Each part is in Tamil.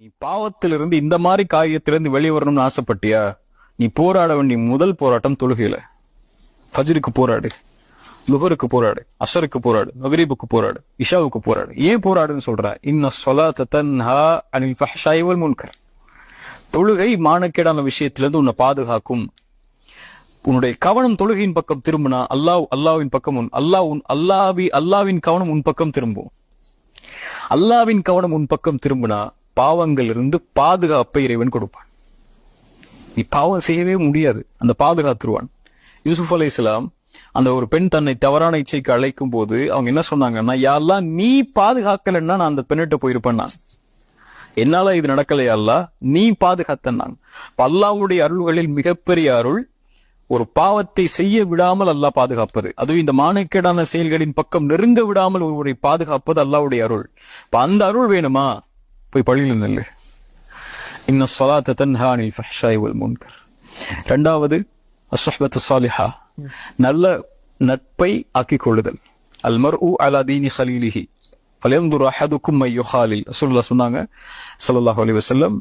நீ பாவத்திலிருந்து இந்த மாதிரி காரியத்திலிருந்து வெளியே வரணும்னு ஆசைப்பட்டியா? நீ போராட வேண்டிய முதல் போராட்டம் தொழுகையில. ஃபஜ்ருக்கு போராடு, லுஹருக்கு போராடு, அஸருக்கு போராடு, மக்ரிபுக்கு போராடு, இஷாவுக்கு போராடு. ஏன் போராடுன்னு சொல்ற? இன்ன ஸலாத்த தன்ஹா அனில் ஃபஹ்ஷாஇ வல் முன்கர். தொழுகை மானக்கேடான விஷயத்திலிருந்து உன்னை பாதுகாக்கும். உன்னுடைய கவனம் தொழுகையின் பக்கம் திரும்பினா அல்லாவின் பக்கம் அல்லாவின் கவனம் உன் பக்கம் திரும்பும். அல்லாவின் கவனம் உன் பக்கம் திரும்பினா பாவங்கள் இருந்து பாதுகாப்பை இறைவன் கொடுப்பான். நீ பாவம் செய்யவே முடியாது, அந்த பாதுகாத்துருவான். யூசுப் அலைஹிஸ்ஸலாம் அந்த ஒரு பெண் தன்னை தவறான இச்சைக்கு அழைக்கும் போது அவங்க என்ன சொன்னாங்கன்னா, யா அல்லாஹ் நீ பாதுகாக்கலன்னா நான் அந்த பெண்ணிட்ட போயிருப்பேன், நான் என்னால இது நடக்கலையா அல்லாஹ், நீ பாதுகாத்தன்னாங்க. அல்லாஹ்வுடைய அருள்களில் மிகப்பெரிய அருள் ஒரு பாவத்தை செய்ய விடாமல் அல்லாஹ் பாதுகாப்பது. அதுவும் இந்த மானக்கேடான செயல்களின் பக்கம் நெருங்க விடாமல் ஒருவரை பாதுகாப்பது அல்லாஹ்வுடைய அருள். அந்த அருள் வேணுமா? போய் பள்ளியில் நெல்லு. இன்ன ஸலாத்த தன்ஹா அனில் ஃபஹ்ஷாஇ வல் முன்கர். இரண்டாவது அஸ்ஸஹ்பத்து ஸாலிஹா, நல்ல நட்பை ஆக்கிக் கொள்ளுதல். அல் மர்உ அலா தீனி கலீலிஹி ஃபல்யன்துர் அஹதுக்கும் மை யுகாலில். ரசூலுல்லாஹ் சொன்னாங்க ஸல்லல்லாஹு அலைஹி வஸல்லம்,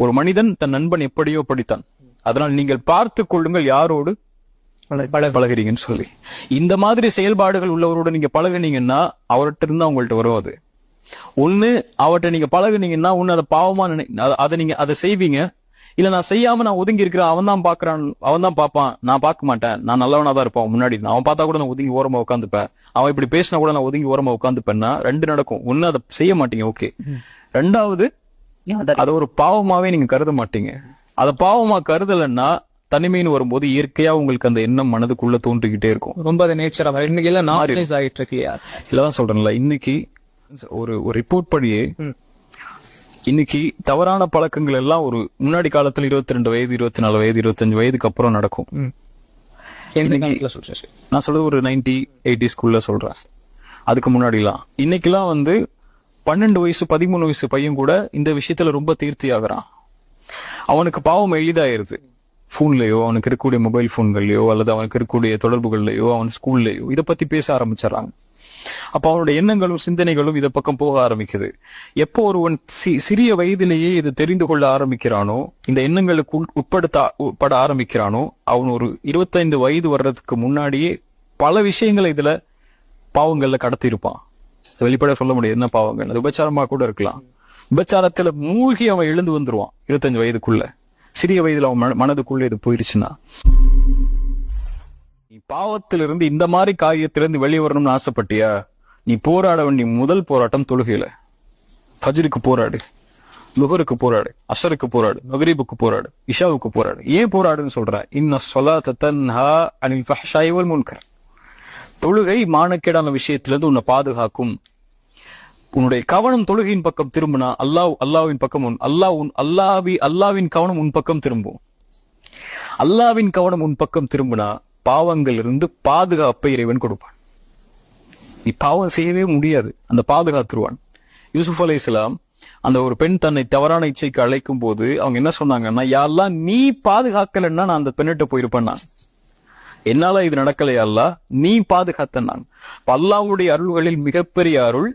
ஒரு மனிதன் தன் நண்பன் எப்படியோ படித்தான், அதனால் நீங்கள் பார்த்துக் கொள்ளுங்கள் யாரோடு பழகிறீங்கன்னு சொல்லி. இந்த மாதிரி செயல்பாடுகள் உள்ளவரோட நீங்க பழகுனீங்கன்னா அவர்கிட்ட இருந்து அவங்கள்ட்ட வரும். அது ஒண்ணு, அவர்கிட்ட நீங்க பழகுனீங்கன்னா ஒண்ணு அதை பாவமா அதை செய்வீங்க. இல்ல நான் செய்யாம நான் ஒதுங்கி இருக்கிறேன், அவன் தான் பாக்குறான், அவன் தான் பாப்பான், நான் பார்க்க மாட்டேன், நான் நல்லவனா தான் இருப்பான் முன்னாடி, அவன் பார்த்தா கூட நான் ஒதுங்கி ஓரமா உட்காந்துப்பேன், அவன் இப்படி பேசினா கூட நான் ஒதுங்கி ஓரமா உட்காந்துப்பேன்னா ரெண்டு நடக்கும். ஒண்ணு அதை செய்ய மாட்டீங்க, ஓகே. ரெண்டாவது அதை ஒரு பாவமாவே நீங்க கருத மாட்டீங்க. அதை பாவமா கருதலன்னா தனிமைன்னு வரும்போது இயற்கையா உங்களுக்கு அந்த எண்ணம் மனதுக்குள்ள தோன்றிக்கிட்டே இருக்கும். ரொம்ப அது நேச்சரா இன்னைக்கு எல்லாம் நார்மலைஸ் ஆயிட்டு இருக்கு. இல்லதான் சொல்றேன்ல, இன்னைக்கு ஒரு ரிப்போர்ட் படியே இன்னைக்கு தவறான பழக்கங்கள் எல்லாம் ஒரு முன்னாடி காலத்துல 22 வயது, 24 வயது, 25 வயதுக்கு அப்புறம் நடக்கும். நான் சொல்றது ஒரு 90-80s சொல்றேன். அதுக்கு முன்னாடிலாம் இன்னைக்கெல்லாம் 12 வயசு 13 வயசு பையன் கூட இந்த விஷயத்துல ரொம்ப தீர்த்தி ஆகுறான். அவனுக்கு பாவம் எளிதாயிருது. போன்லயோ, அவனுக்கு இருக்கக்கூடிய மொபைல் போன்கள்லயோ, அல்லது அவனுக்கு இருக்கக்கூடிய தொடர்புகள்லயோ, அவன் ஸ்கூல்லயோ இதை பத்தி பேச ஆரம்பிச்சிடறாங்க. அப்ப அவனுடைய எண்ணங்களும் சிந்தனைகளும் இதை பக்கம் போக ஆரம்பிக்குது. எப்போ ஒருவன் சிறிய வயதிலேயே இது தெரிந்து கொள்ள ஆரம்பிக்கிறானோ, இந்த எண்ணங்களுக்கு உட்பட ஆரம்பிக்கிறானோ, அவன் ஒரு 25 வயது வர்றதுக்கு முன்னாடியே பல விஷயங்களை இதுல பாவங்கள்ல கடத்திருப்பான். வெளிப்பட சொல்ல முடியாது என்ன பாவங்கள், அது விபச்சாரமா கூட இருக்கலாம். விபச்சாரத்துல மூழ்கி அவன் எழுந்து வந்துருவான் 25 வயதுக்குள்ள. சிறிய வயதுல அவன் மனதுக்குள்ள இது போயிருச்சுன்னா, நீ பாவத்திலிருந்து இந்த மாதிரி காரியத்திலிருந்து வெளியே வரணும்னு ஆசைப்பட்டியா? நீ போராட வேண்டிய முதல் போராட்டம் தொழுகையில. ஃபஜ்ருக்கு போராடு, லுஹருக்கு போராடு, அஸருக்கு போராடு, மக்ரிபுக்கு போராடு, இஷாவுக்கு போராடு. ஏன் போராடுன்னு சொல்ற? இன்ன ஸலாத்த தன்ஹா அனில் ஃபஹ்ஷாஇ வல் முன்கர். தொழுகை மானக்கேடான விஷயத்திலிருந்து உன்னை பாதுகாக்கும். உன்னுடைய கவனம் தொழுகையின் பக்கம் திரும்பினா அல்லாவின் பக்கம் அல்லாவின் கவனம் உன் பக்கம் திரும்பும். அல்லாவின் கவனம் உன் பக்கம் திரும்பினா பாவங்கள் இருந்து பாதுகாப்பை இறைவன் கொடுப்பான். நீ பாவம் செய்யவே முடியாது, அந்த பாதுகாத்துருவான். யூசுப் அலைஹிஸ்ஸலாம் அந்த ஒரு பெண் தன்னை தவறான இச்சைக்கு அழைக்கும் போது அவங்க என்ன சொன்னாங்கன்னா, யா அல்லாஹ் நீ பாதுகாக்கலன்னா நான் அந்த பெண்ணிட்ட போயிருப்பேன், நான் என்னால இது நடக்கலையா அல்லாஹ், நீ பாதுகாத்தன்னாங்க. அல்லாஹ்வுடைய அருள்களில் மிகப்பெரிய அருள்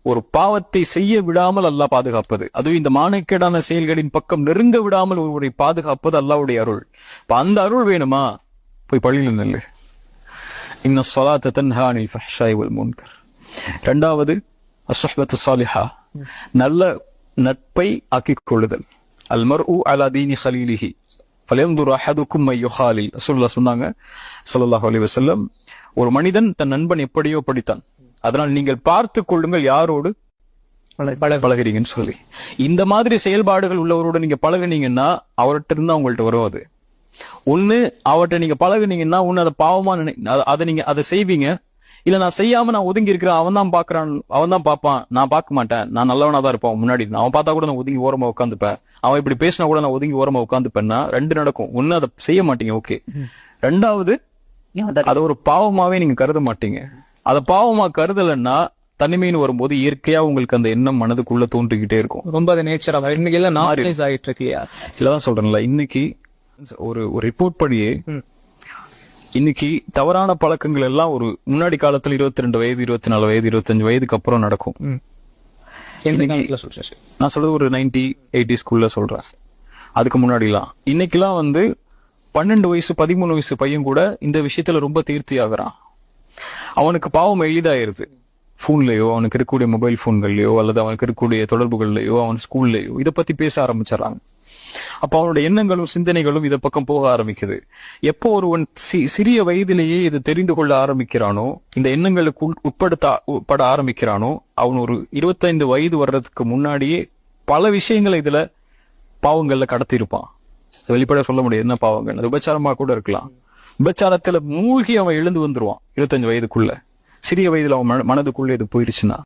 ஒரு பாவத்தை செய்ய விடாமல் அல்லாஹ் பாதுகாப்பது. அதுவும் இந்த மானக்கேடான செயல்களின் பக்கம் நெருங்க விடாமல் ஒருவரை பாதுகாப்பது அல்லாஹ்வுடைய அருள். அந்த அருள் வேணுமா? போய் பள்ளியில் நெல்லு. இன்ன ஸலாத்த தன்ஹா அனில் ஃபஹ்ஷாஇ வல் முன்கர். இரண்டாவது அஸ்ஸஹ்பத்து ஸாலிஹா, நல்ல நட்பை ஆக்கிக் கொள்ளுதல். அல் மர்உ அலா தீனி கலீலிஹி ஃபல்யன்துர் அஹதுக்கும் மை யுகாலில். ரசூலுல்லாஹ் சொன்னாங்க ஸல்லல்லாஹு அலைஹி வஸல்லம், ஒரு மனிதன் தன் நண்பன் எப்படியோ படித்தான், அதனால் நீங்கள் பார்த்துக் கொள்ளுங்கள் யாரோடு பழகிறீங்கன்னு சொல்லி. இந்த மாதிரி செயல்பாடுகள் உள்ளவரோட நீங்க பழகுனீங்கன்னா அவர்கிட்ட இருந்து அவங்கள்ட்ட வரும். அது ஒண்ணு, அவர்கிட்ட நீங்க பழகுனீங்கன்னா ஒண்ணு அதை பாவமா அதை செய்வீங்க. இல்ல நான் செய்யாம நான் ஒதுங்கி இருக்கிறேன், அவன் தான் பாக்குறான், அவன் தான் பாப்பான், நான் பார்க்க மாட்டேன், நான் நல்லவனா தான் இருப்பான் முன்னாடி, அவன் பார்த்தா கூட நான் ஒதுங்கி ஓரமா உட்காந்துப்பேன், அவன் இப்படி பேசினா கூட நான் ஒதுங்கி ஓரமா உட்காந்துப்பேன்னா ரெண்டு நடக்கும். ஒண்ணு, அதை செய்ய மாட்டீங்க, ஓகே. ரெண்டாவது அதை ஒரு பாவமாவே நீங்க கருத மாட்டீங்க. அதை பாவமா கருதலன்னா தனிமைன்னு வரும்போது இயற்கையா உங்களுக்கு அந்த எண்ணம் மனதுக்குள்ள தோன்றிக்கிட்டே இருக்கும். ரொம்ப அது நேச்சரா இன்னைக்கு எல்லாம் நார்மலைஸ் ஆயிட்டு இருக்கு. இல்லதான் சொல்றேன்ல, இன்னைக்கு ஒரு ரிப்போர்ட் படியே இன்னைக்கு தவறான பழக்கங்கள் எல்லாம் ஒரு முன்னாடி காலத்துல 22 வயது, 24 வயது, 25 வயதுக்கு அப்புறம் நடக்கும். எந்த காலத்துல சொல்றேன் சார்? நான் சொல்றது ஒரு 90-80s சொல்றேன். அதுக்கு முன்னாடிலாம் இன்னைக்கெல்லாம் வந்து 12 வயசு 13 வயசு பையன் கூட இந்த விஷயத்துல ரொம்ப தீர்த்தி ஆகுறான். அவனுக்கு பாவம் எளிதாயிருது. போன்லயோ, அவனுக்கு இருக்கக்கூடிய மொபைல் போன்கள்லயோ, அல்லது அவனுக்கு இருக்கக்கூடிய தொடர்புகள்லயோ, அவன் ஸ்கூல்லயோ இதை பத்தி பேச ஆரம்பிச்சிடறாங்க. அப்ப அவனுடைய எண்ணங்களும் சிந்தனைகளும் இதை பக்கம் போக ஆரம்பிக்குது. எப்போ ஒருவன் சிறிய வயதிலேயே இது தெரிந்து கொள்ள ஆரம்பிக்கிறானோ, இந்த எண்ணங்களுக்கு உட்பட ஆரம்பிக்கிறானோ, அவன் ஒரு 25 வயது வர்றதுக்கு முன்னாடியே பல விஷயங்களை இதுல பாவங்கள்ல கடத்திருப்பான். வெளிப்பட சொல்ல முடியாது என்ன பாவங்கள். அது விபச்சாரமா கூட இருக்கலாம். விபச்சாரத்துல மூழ்கி அவன் எழுந்து வந்துருவான் 25 வயதுக்குள்ள. சிறிய வயதுல அவன் மனதுக்குள்ள இது போயிருச்சுன்னா